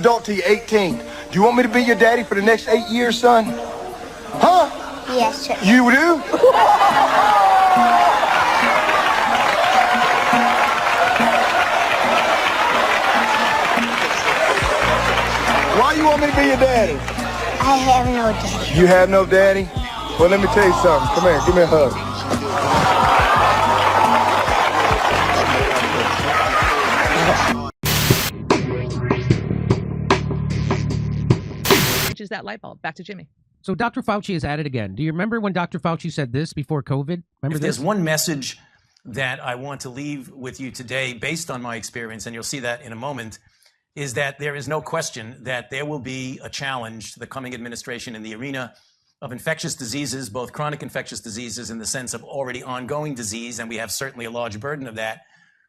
adult till you're 18. Do you want me to be your daddy for the next 8 years, son? Huh? Yes, sir. You do? Why you want me to be your daddy? I have no daddy. You have no daddy? Well, let me tell you something. Come here, give me a hug. Which is that light bulb. Back to Jimmy. So Dr. Fauci is at it again. Do you remember when Dr. Fauci said this before COVID? Remember If this? there's one message that I want to leave with you today, based on my experience, and you'll see that in a moment, is that there is no question that there will be a challenge to the coming administration in the arena of infectious diseases, both chronic infectious diseases in the sense of already ongoing disease, and we have certainly a large burden of that,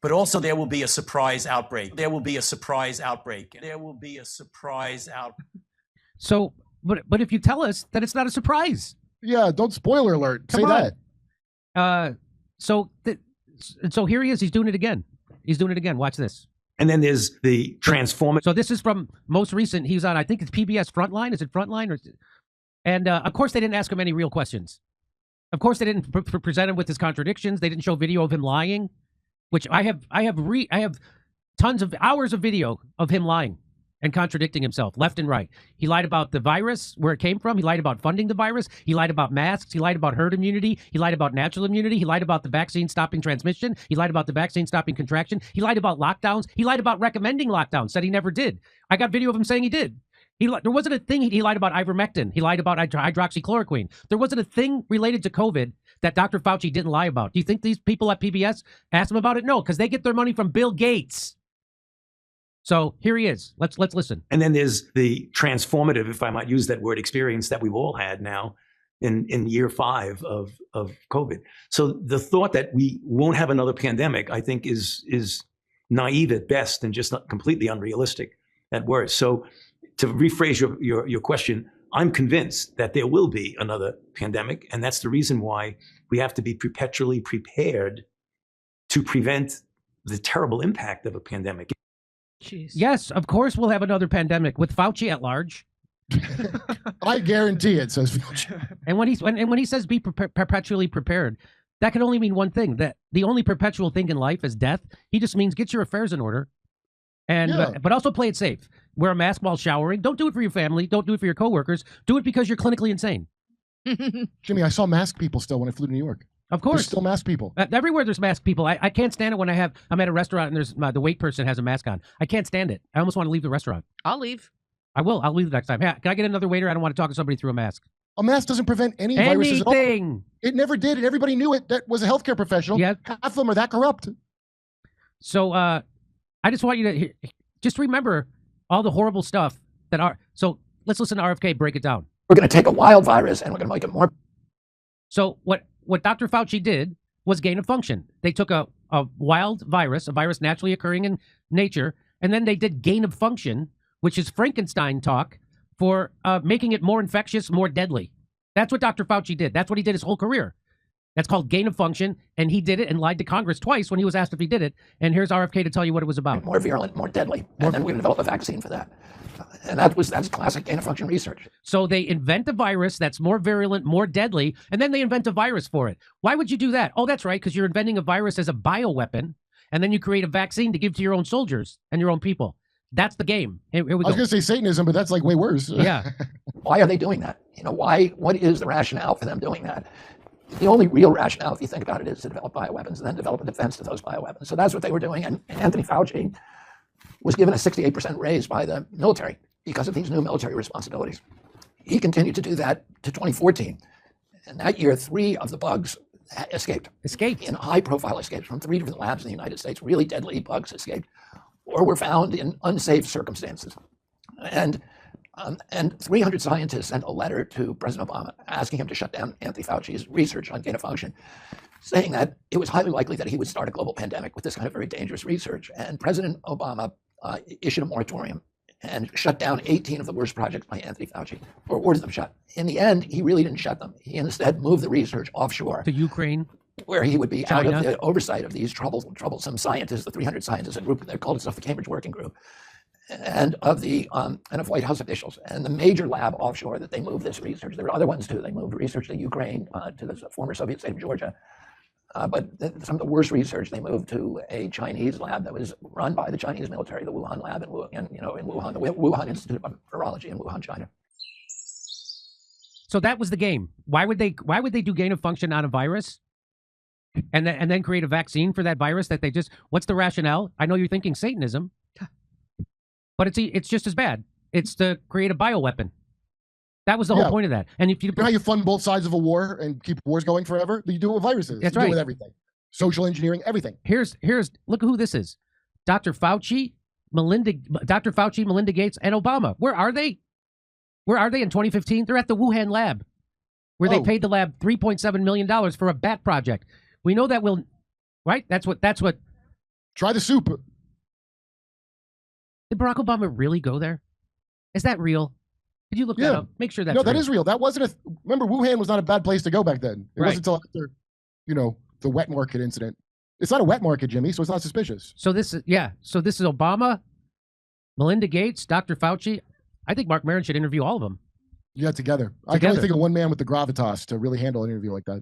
but also there will be a surprise outbreak. There will be a surprise outbreak. There will be a surprise outbreak. So, but if you tell us that it's not a surprise. Yeah, don't spoiler alert. Come Say on. that. So here he is. He's doing it again. He's doing it again. Watch this. And then there's the transformative. So this is from most recent. He was on, I think it's PBS Frontline. Is it Frontline? And of course, they didn't ask him any real questions. Of course, they didn't present him with his contradictions. They didn't show video of him lying, which I have tons of hours of video of him lying and contradicting himself left and right. He lied about the virus, where it came from. He lied about funding the virus. He lied about masks. He lied about herd immunity. He lied about natural immunity. He lied about the vaccine stopping transmission. He lied about the vaccine stopping contraction. He lied about lockdowns. He lied about recommending lockdowns, said he never did. I got video of him saying he did. There wasn't a thing. He lied about ivermectin. He lied about hydroxychloroquine. There wasn't a thing related to COVID that Dr. Fauci didn't lie about. Do you think these people at PBS asked him about it? No, because they get their money from Bill Gates. So here he is. Let's listen. And then there's the transformative, if I might use that word, experience that we've all had now in year 5 of COVID. So the thought that we won't have another pandemic, I think, is naive at best and just not completely unrealistic at worst. So to rephrase your question, I'm convinced that there will be another pandemic, and that's the reason why we have to be perpetually prepared to prevent the terrible impact of a pandemic. Jeez. Yes, of course we'll have another pandemic with Fauci at large. I guarantee it, says Fauci. And when he says be perpetually prepared, that can only mean one thing, that the only perpetual thing in life is death. He just means get your affairs in order, and but also play it safe. Wear a mask while showering. Don't do it for your family. Don't do it for your coworkers. Do it because you're clinically insane. Jimmy, I saw masked people still when I flew to New York. Of course. There's still masked people. Everywhere there's masked people. I can't stand it when I'm at a restaurant and there's the wait person has a mask on. I can't stand it. I almost want to leave the restaurant. I'll leave. I will. I'll leave the next time. Hey, can I get another waiter? I don't want to talk to somebody through a mask. A mask doesn't prevent any viruses at all. It never did, and everybody knew it. That was a healthcare professional. Yeah. Half of them are that corrupt. So I just want you to just remember all the horrible stuff that are. So let's listen to RFK break it down. We're going to take a wild virus and we're going to make it more. So what Dr. Fauci did was gain of function. They took a wild virus, a virus naturally occurring in nature, and then they did gain of function, which is Frankenstein talk for making it more infectious, more deadly. That's what Dr. Fauci did. That's what he did his whole career. That's called gain of function, and he did it and lied to Congress twice when he was asked if he did it. And here's RFK to tell you what it was about. More virulent, more deadly. And then we're going to develop a vaccine for that. And that's classic gain of function research. So they invent a virus that's more virulent, more deadly, and then they invent a virus for it. Why would you do that? Oh, that's right, because you're inventing a virus as a bioweapon, and then you create a vaccine to give to your own soldiers and your own people. That's the game. Here we go. I was going to say Satanism, but that's like way worse. Yeah. Why are they doing that? What is the rationale for them doing that? The only real rationale, if you think about it, is to develop bioweapons and then develop a defense to those bioweapons. So that's what they were doing. And Anthony Fauci was given a 68% raise by the military because of these new military responsibilities. He continued to do that to 2014. And that year, 3 of the bugs escaped. In high-profile escapes from 3 different labs in the United States. Really deadly bugs escaped or were found in unsafe circumstances. And 300 scientists sent a letter to President Obama asking him to shut down Anthony Fauci's research on gain of function, saying that it was highly likely that he would start a global pandemic with this kind of very dangerous research. And President Obama issued a moratorium and shut down 18 of the worst projects by Anthony Fauci, or ordered them shut. In the end, he really didn't shut them. He instead moved the research offshore. To Ukraine? Where he would be China? out of the oversight of these troublesome scientists, the 300 scientists, a group that called itself the Cambridge Working Group. and of White House officials. And the major lab offshore that they moved this research, there were other ones too. They moved research to Ukraine, to the former Soviet state of Georgia. But some of the worst research they moved to a Chinese lab that was run by the Chinese military, the Wuhan lab in Wuhan, the Wuhan Institute of Virology in Wuhan, China. So that was the game. Why would they do gain of function on a virus and then create a vaccine for that virus that they just, what's the rationale? I know you're thinking Satanism, but it's just as bad. It's to create a bioweapon. That was the whole point of that. And if you know how you fund both sides of a war and keep wars going forever? You do it with viruses. That's you right. do it with everything. Social engineering, everything. Here's look at who this is. Dr. Fauci, Melinda Gates, and Obama. Where are they? Where are they in 2015? They're at the Wuhan lab, where they paid the lab $3.7 million for a bat project. We know that will, right? That's what. Try the soup. Did Barack Obama really go there? Is that real? Did you look that up? Make sure that's no, that real. is real. That wasn't remember, Wuhan was not a bad place to go back then. It wasn't until after, the wet market incident. It's not a wet market, Jimmy, so it's not suspicious. So this is Obama, Melinda Gates, Dr. Fauci. I think Mark Maron should interview all of them. Yeah, together. I can only think of one man with the gravitas to really handle an interview like that.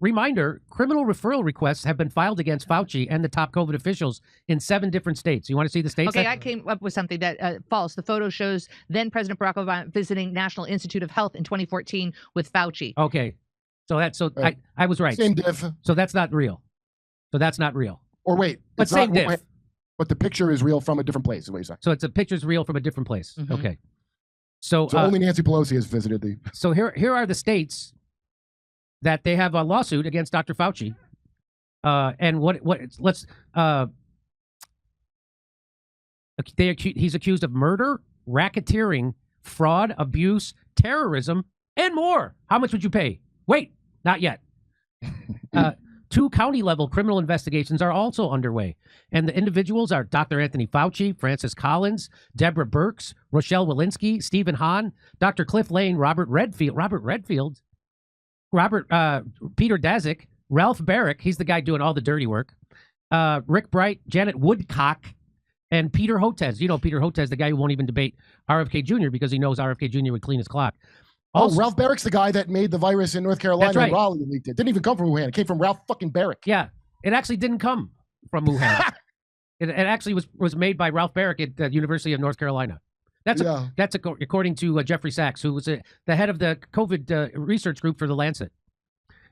Reminder, criminal referral requests have been filed against Fauci and the top COVID officials in 7 different states. You want to see the states? Okay, I came up with something that false. The photo shows then President Barack Obama visiting National Institute of Health in 2014 with Fauci. Okay, right. I was right. Same diff. So that's not real. Or wait, but same diff. But the picture is real from a different place, is what you're saying. So it's a picture's real from a different place. Mm-hmm. Okay. So only Nancy Pelosi has visited the. So here are the states that they have a lawsuit against Dr. Fauci, and he's accused of murder, racketeering, fraud, abuse, terrorism, and more. How much would you pay? Wait, not yet. 2 county-level criminal investigations are also underway, and the individuals are Dr. Anthony Fauci, Francis Collins, Deborah Birx, Rochelle Walensky, Stephen Hahn, Dr. Cliff Lane, Peter Daszak, Ralph Barrick, he's the guy doing all the dirty work, Rick Bright, Janet Woodcock, and Peter Hotez. You know Peter Hotez, the guy who won't even debate RFK Jr. because he knows RFK Jr. would clean his clock. Also, Ralph Barrick's the guy that made the virus in North Carolina. That's right. And Raleigh leaked it. Didn't even come from Wuhan. It came from Ralph fucking Barrick. Yeah, it actually didn't come from Wuhan. it actually was made by Ralph Barrick at the University of North Carolina. That's according to Jeffrey Sachs, who was the head of the COVID research group for The Lancet.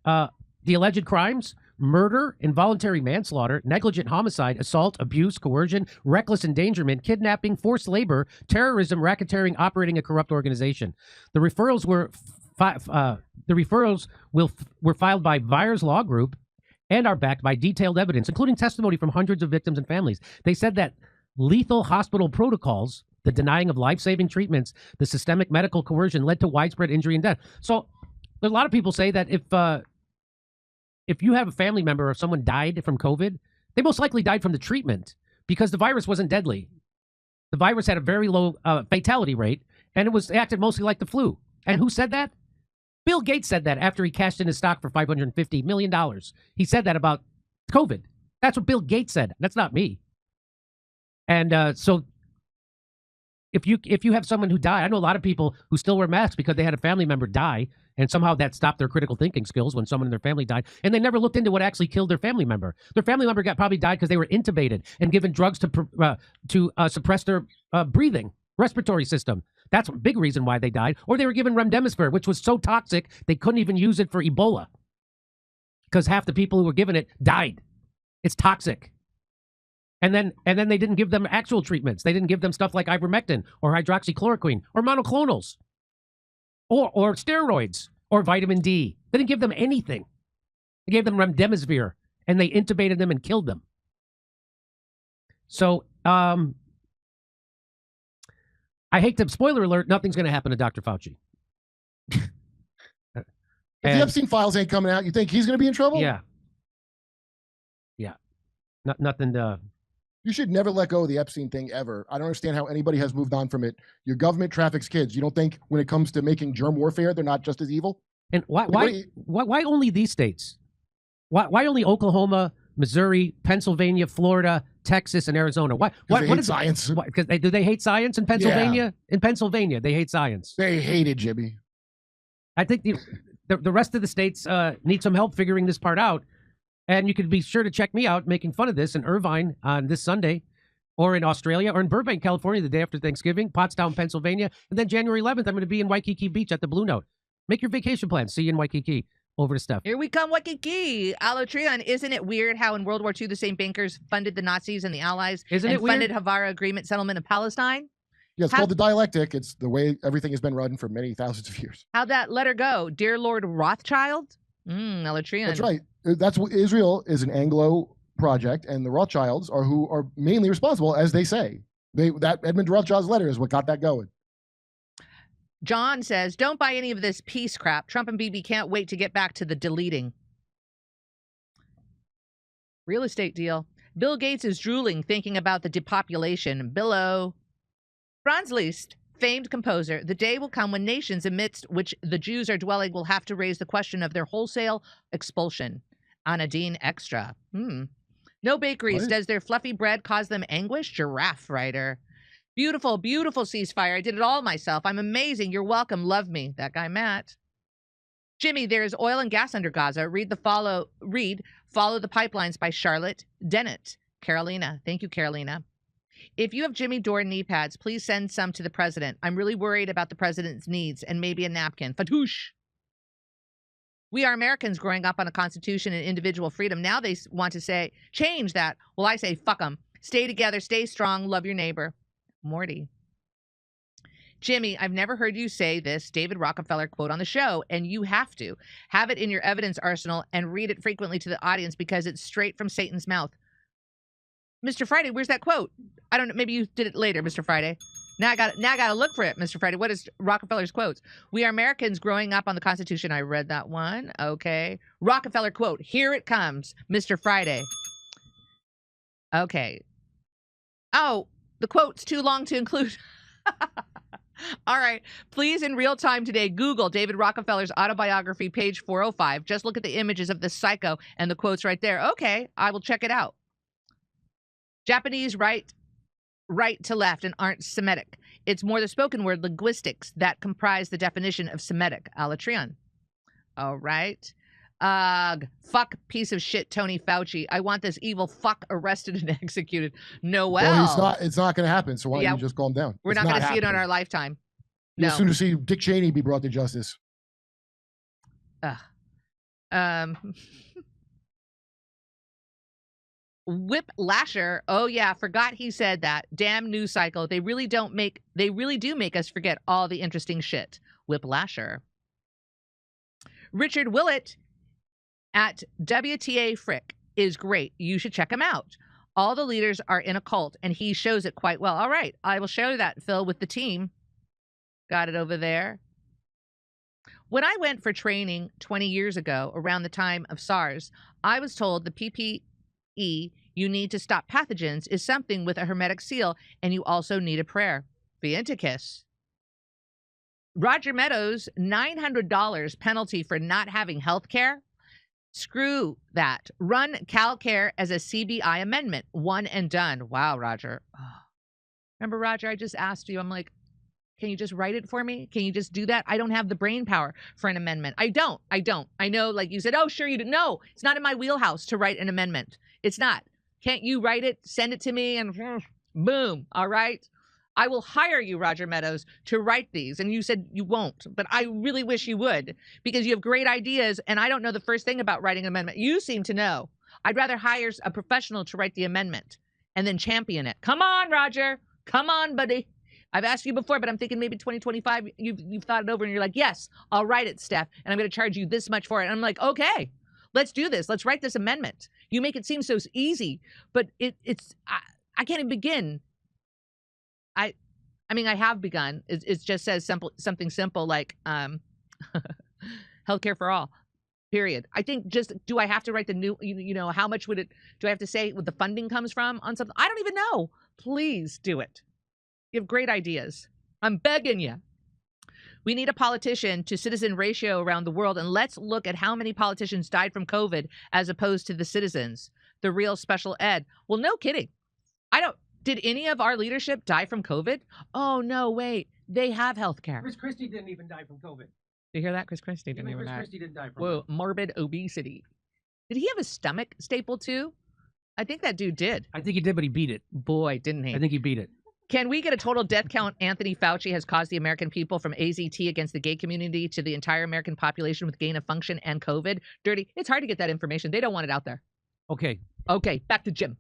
The alleged crimes: murder, involuntary manslaughter, negligent homicide, assault, abuse, coercion, reckless endangerment, kidnapping, forced labor, terrorism, racketeering, operating a corrupt organization. The referrals were filed by VAERS Law Group and are backed by detailed evidence, including testimony from hundreds of victims and families. They said that lethal hospital protocols, the denying of life-saving treatments, the systemic medical coercion led to widespread injury and death. So a lot of people say that if you have a family member or someone died from COVID, they most likely died from the treatment because the virus wasn't deadly. The virus had a very low fatality rate, and it acted mostly like the flu. And who said that? Bill Gates said that after he cashed in his stock for $550 million. He said that about COVID. That's what Bill Gates said. That's not me. And so if you have someone who died, I know a lot of people who still wear masks because they had a family member die, and somehow that stopped their critical thinking skills when someone in their family died, and they never looked into what actually killed their family member. Their family member probably died because they were intubated and given drugs to suppress their breathing, respiratory system. That's a big reason why they died. Or they were given remdesivir, which was so toxic they couldn't even use it for Ebola because half the people who were given it died. It's toxic. And then they didn't give them actual treatments. They didn't give them stuff like ivermectin or hydroxychloroquine or monoclonals or steroids or vitamin D. They didn't give them anything. They gave them remdesivir, and they intubated them and killed them. So, I hate to, spoiler alert, nothing's going to happen to Dr. Fauci. If the Epstein files ain't coming out, you think he's going to be in trouble? Yeah. Nothing to... You should never let go of the Epstein thing ever. I don't understand how anybody has moved on from it. Your government traffics kids. You don't think when it comes to making germ warfare, they're not just as evil? And why only these states? Why only Oklahoma, Missouri, Pennsylvania, Florida, Texas and Arizona? What They hate is science. Because do they hate science in Pennsylvania? In Pennsylvania, they hate science. They hate it, Jimmy. I think the rest of the states need some help figuring this part out. And you can be sure to check me out making fun of this in Irvine on this Sunday, or in Australia, or in Burbank, California, the day after Thanksgiving, Pottstown, Pennsylvania. And then January 11th, I'm going to be in Waikiki Beach at the Blue Note. Make your vacation plans. See you in Waikiki. Over to Steph. Here we come, Waikiki. Alatrion, isn't it weird how in World War II the same bankers funded the Nazis and the Allies Isn't and it weird? funded Havara Agreement settlement in Palestine? Yeah, it's called the dialectic. It's the way everything has been run for many thousands of years. How'd that let her go? Dear Lord Rothschild? Alatrion. That's right. That's what Israel is, an Anglo project, and the Rothschilds are who are mainly responsible, as they say. That Edmund Rothschild's letter is what got that going. John says, don't buy any of this peace crap. Trump and Bibi can't wait to get back to the deleting. Real estate deal. Bill Gates is drooling thinking about the depopulation. Billo. Franz Liszt, famed composer. The day will come when nations amidst which the Jews are dwelling will have to raise the question of their wholesale expulsion. Anadine Extra. No bakeries. What? Does their fluffy bread cause them anguish? Giraffe writer. Beautiful, beautiful ceasefire. I did it all myself. I'm amazing. You're welcome. Love me. That guy, Matt. Jimmy, there is oil and gas under Gaza. Follow the Pipelines by Charlotte Dennett. Carolina. Thank you, Carolina. If you have Jimmy Dore knee pads, please send some to the president. I'm really worried about the president's needs and maybe a napkin. Fatouche. We are Americans growing up on a constitution and individual freedom. Now they want to change that. Well, I say, fuck them. Stay together. Stay strong. Love your neighbor. Morty. Jimmy, I've never heard you say this David Rockefeller quote on the show, and you have to. Have it in your evidence arsenal and read it frequently to the audience because it's straight from Satan's mouth. Mr. Friday, where's that quote? I don't know. Maybe you did it later, Mr. Friday. Now I got to look for it, Mr. Friday. What is Rockefeller's quotes? We are Americans growing up on the Constitution. I read that one. Okay. Rockefeller quote. Here it comes, Mr. Friday. Okay. Oh, the quote's too long to include. All right. Please, in real time today, Google David Rockefeller's autobiography, page 405. Just look at the images of this psycho and the quotes right there. Okay. I will check it out. Japanese right to left and aren't Semitic. It's more the spoken word linguistics that comprise the definition of Semitic. Alatrion. All right. Fuck piece of shit Tony Fauci. I want this evil fuck arrested and executed. Noel. It's not going to happen. So why don't you just calm down? We're not going to see it on our lifetime. You'll soon to see Dick Cheney be brought to justice. Whip Lasher. Oh yeah, forgot he said that. Damn news cycle. They really do make us forget all the interesting shit. Whip Lasher. Richard Willett at WTA Frick is great. You should check him out. All the leaders are in a cult, and he shows it quite well. All right, I will show you that, Phil, with the team. Got it over there. When I went for training 20 years ago, around the time of SARS, I was told the PPE you need to stop pathogens is something with a hermetic seal, and you also need a prayer. Vientikis. Roger Meadows, $900 penalty for not having health care. Screw that. Run CalCare as a CBI amendment. One and done. Wow, Roger. Oh. Remember, Roger, I just asked you, I'm like, can you just write it for me? Can you just do that? I don't have the brain power for an amendment. I don't. I know, like you said, oh, sure you do. No, it's not in my wheelhouse to write an amendment. It's not. Can't you write it, send it to me, and boom, all right? I will hire you, Roger Meadows, to write these. And you said you won't, but I really wish you would because you have great ideas, and I don't know the first thing about writing an amendment. You seem to know. I'd rather hire a professional to write the amendment and then champion it. Come on, Roger. Come on, buddy. I've asked you before, but I'm thinking maybe 2025, you've thought it over, and you're like, yes, I'll write it, Steph, and I'm going to charge you this much for it. And I'm like, okay, let's do this. Let's write this amendment. You make it seem so easy, but I can't even begin. I mean, I have begun. It just says something simple like healthcare for all, period. I think just, do I have to write the new, how much do I have to say what the funding comes from on something? I don't even know. Please do it. You have great ideas. I'm begging you. We need a politician to citizen ratio around the world, and let's look at how many politicians died from COVID as opposed to the citizens. The real special ed. Well, no kidding. Did any of our leadership die from COVID? Oh, no, wait. They have health care. Chris Christie didn't even die from COVID. Did you hear that? Chris Christie didn't Even even Chris die. Christie didn't die from Whoa, it. morbid obesity. Did he have a stomach staple too? I think that dude did. I think he did, but he beat it. Boy, didn't he? I think he beat it. Can we get a total death count Anthony Fauci has caused the American people from AZT against the gay community to the entire American population with gain of function and COVID? Dirty. It's hard to get that information. They don't want it out there. Okay. Okay, back to Jim.